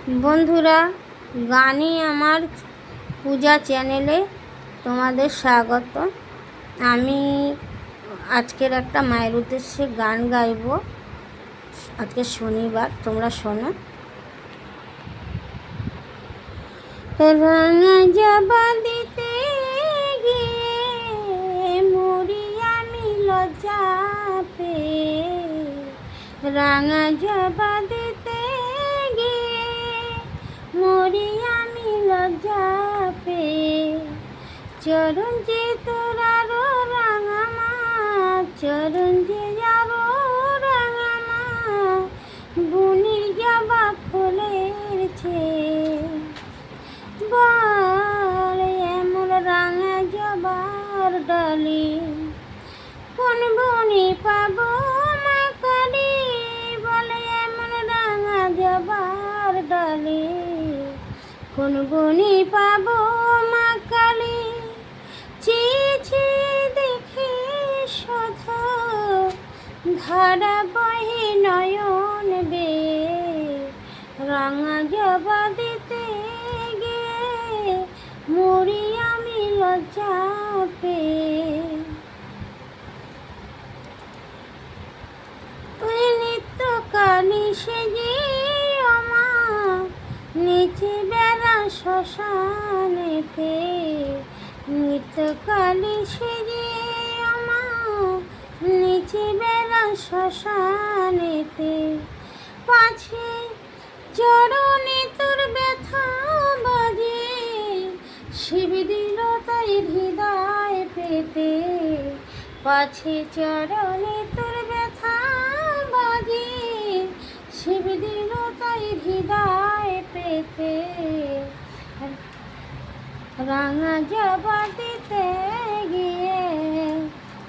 বন্ধুরা, গানই আমার পূজা চ্যানেলে তোমাদের স্বাগত। আমি আজকের একটা মায়ের উদ্দেশ্যে গান গাইব। আজকে শনিবার, তোমরা শোনো। রাঙা জবা দিতে গিয়ে মরি আমি লজ্জা পেয়ে, রাঙা জবা দিতে গিয়ে মরি আমি লজ্জা পেয়ে। চরণ যে তোর আরো রাঙা মা, চরণ যে আরো রাঙা মা, বুনির জবা ফুলেছে বল এমন রাঙা জবার ডালি, কোন বনি পাবো মা কালী? বলে এমন রাঙা জবার ডালি, কোন বনি পাবো মা কালী? চেয়েছে দেখে শত ধারা বহে নয়ন বেয়ে, রাঙা জবা দিতে গিয়ে মরি আমি লজ্জা পেয়ে। তুই নিত্যকালী সেজে আমা নিচে বেড়া শ্মশানেতে, নিত্যকালী সেজে আমা নিচে বেড়া শ্মশানেতে। পাছে চরণে তোর ব্যথা বাজে, শিব দিল তাই হৃদয় পেতে। পাছে চরণে তোর ব্যথা বাজে, শিব দিল তাই হৃদয় পেতে। রাঙা জবা দিতে গিয়ে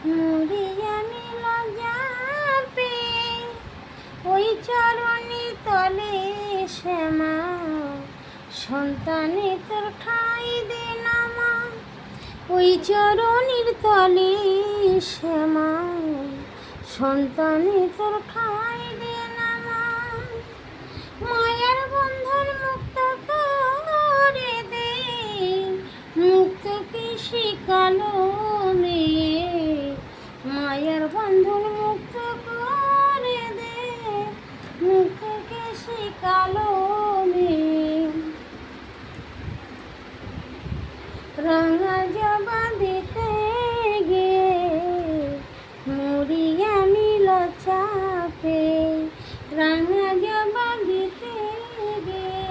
মরি আমি লজ্জা পেয়ে। ওই চরণে তলে শ্যামা সন্তানে তোর ঠাঁই দে না মা, ওই চরণের তলে শ্যামা সন্তানে তোর ঠাঁই দে না মা। মায়ার বন্ধন মুক্ত করে দে, মুক্তকে শিখালো মেয়ে। মায়ার বন্ধন মুক্ত করে দে, মুক্তকে শিখালো মেয়ে। রাঙা জবা দিতে গিয়ে মরি আমি লজ্জা পেয়ে, রাঙা জবা দিতে গিয়ে